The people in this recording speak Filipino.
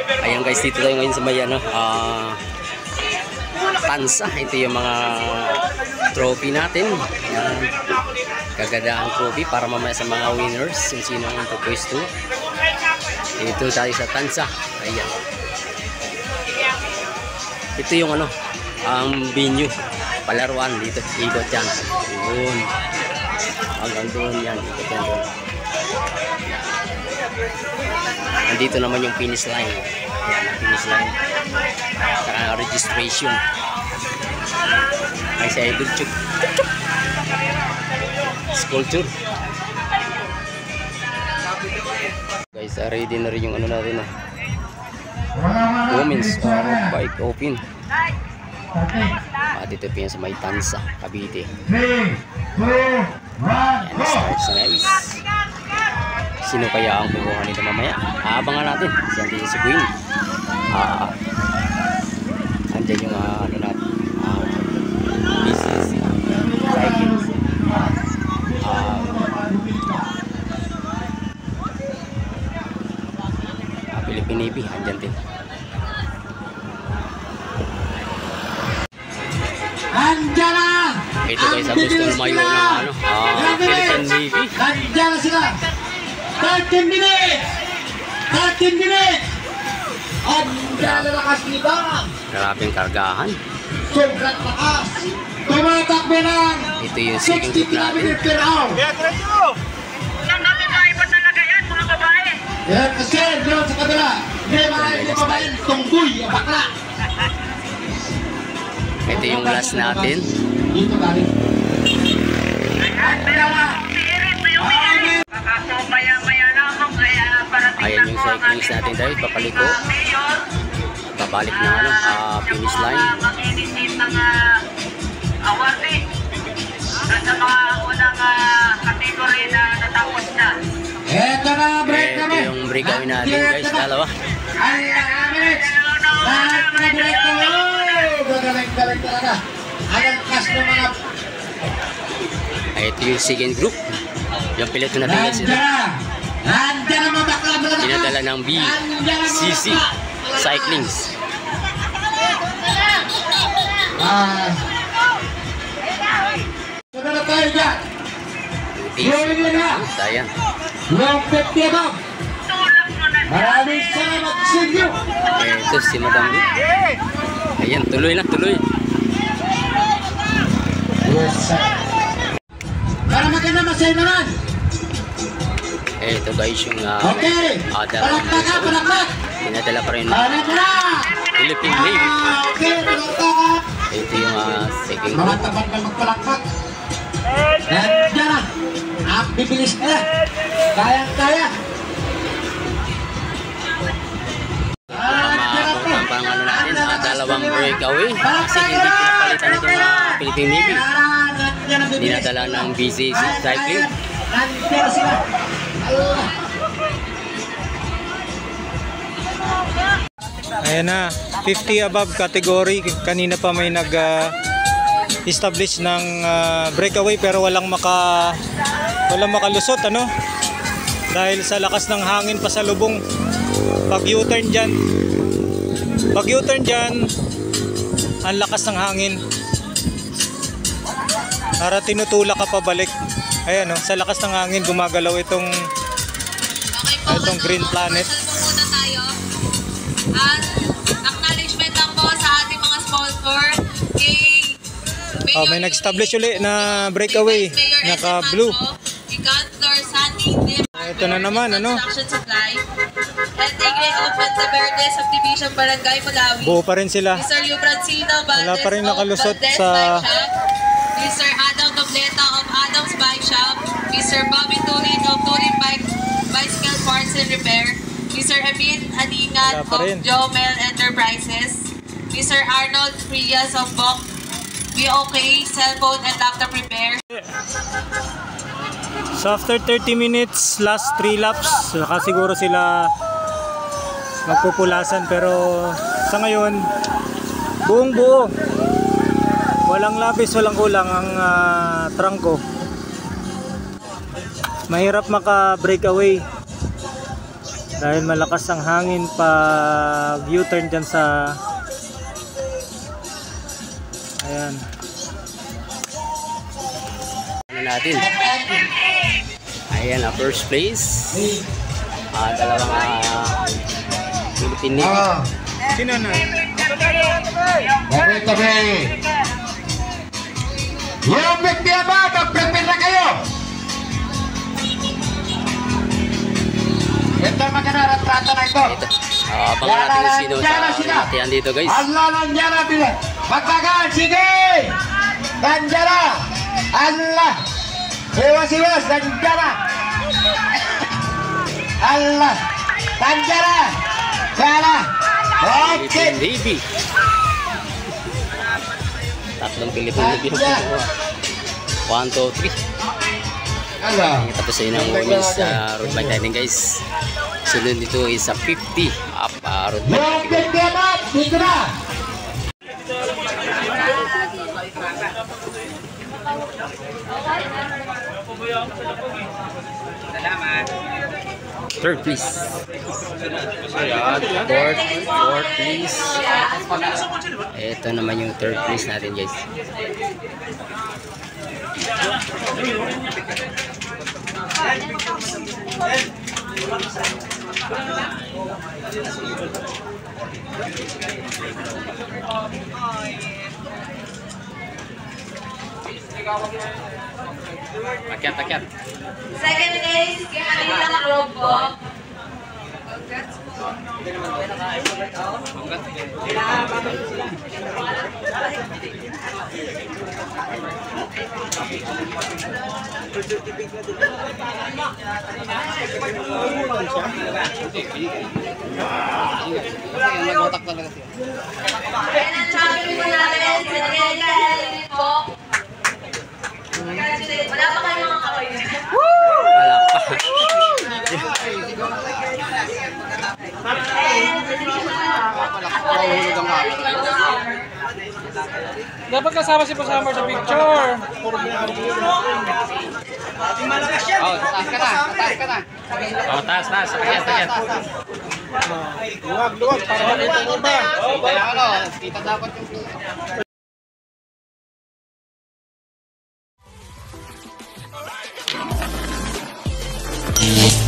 Ayan guys, dito tayo ngayon sa may Tansa. Ito yung mga trophy natin. Ayan. Kagandahang trophy para mamaya sa mga winners, yung sino ang pupwesto. Ito tayo sa Tansa. Ayan. Ito yung ang venue. Palaruan dito. Ikot yan. Doon. Hanggang doon yan. Ikot yan doon. Nandito naman yung finish line. Ayan, finish line. Saka registration. Ay sa idol chuk. Sculpture. Guys, ready na rin yung natin Women's bike open. Dito po yan sa may Tansa, Cavite. Ayan, start sa guys. Sino kaya ang kukuha nito mamaya? Abangan natin. Si Queen. Andyan yung natin. BCC. Cycling. Philippine Navy. Andyan din. Andyan na! Ito guys, gusto lumayo ng Philippine Navy. Andyan na sila! 13 minutes! 13 minutes! Andyan na lakas ni Bang! Maraming kargahan. Sobrang lakas! Tumatakbo ng ito yung second group natin. Saan natin maibat talaga yan, mga babae? Yan, kasi doon sa kabila. Hindi babae, tunggoy, bakla. Ito yung last natin. Dito galing. Ayan yung cyclist natin dahil papaliko. Babalik na finish line. Mag-inisip ng award sa mga unang kategory na natapos na. Eto na, break Ito kami. yung break kami natin guys, dalawa. Ayan, minutes. Lahat na break kami. Galing talaga. Ayan, kas ng mga... Ito yung second group. Yung piloto natin guys. Nandiyan ang mga bakla. Dinadala ng BCC Cyclings. Sunod na tayo dyan. Ayan. Long 50 above. Maraming salamat sa inyo. Ito si Madam Lu. Ayan, tuloy na, tuloy. Yes, sir. Para maganda masaya naman. Ito guys yung Okay. Palakpak. pinadala pa rin ng Palakpak. Philippine Navy. Okay, palakpak. Ito yung second Mga group. tapat na magpalakpak. Nandiyan na. Ang bibilis na. Kayang-kaya. Ang pang natin, dalawang breakaway. Kasi hindi pinapalitan ito ng Philippine Navy. Dinadala ng BCC Cycling. Nandiyan sila. Ayan na, 50 above category. Kanina pa may nag-establish ng breakaway pero walang makalusot dahil sa lakas ng hangin pa sa lubong. Pag U-turn dyan, ang lakas ng hangin. Para tinutulak ka pabalik. Ayan sa lakas ng hangin gumagalaw itong Green Planet. Muna tayo. Acknowledgement lang po sa ating mga sponsor. May nag-establish ulit na breakaway. Naka-blue. Ito na naman, Supply. And Open sa Verde Subdivision Barangay Malawi. Buo pa rin sila. Mr. Yu Francino Wala pa rin nakalusot Valdez sa... Bike Shop. Mr. Adam Dobleta of Adam's Bike Shop. Mr. Bobby Turin of Turin Bicycle Parts and Repair. Mr. Amin Aningat of Jomel Enterprises. Mr. Arnold Frias of BOK BOK Cellphone and Laptop Repair. So after 30 minutes, last 3 laps, saka siguro sila magpupulasan, pero sa ngayon buong buo, walang labis, walang kulang ang trangko. Mahirap maka breakaway Dahil malakas ang hangin pa U-turn dyan sa ayan. Ano natin? Ayan, first place. Dalawang Philippine Navy. Sino na? Tabi. Yung bigyan ba? Mag-prepare na kayo. Ito ang magkanarat-rata na ito. Abangan natin kung sino sa latihan dito, guys. Allah nandiyan na bila. Magpagaan, sige! Nandiyan na! Allah! Iwas-iwas, nandiyan na! Allah! Nandiyan na! Sana! Okay! Philippine Navy. Tatlong Philippine Navy ang pinakuha. 1, 2, 3. Allah! Tapos ayun ang women's road bike riding, guys. Sunod dito is 50 up road bike. Yung bigyan ba? Dito na! Third please. Fourth please. Ito naman yung third place natin, guys. Akyat. Second place, Manila Road po. Ayan ang champion po natin, si Nagayga Elvin po. Wala pa kayo mga kawaii. Wala pa. Dapat kasama si Pasamar sa picture. Taas. Akyat. Luwag para makita mo ba? Kita dapat yung Yeah.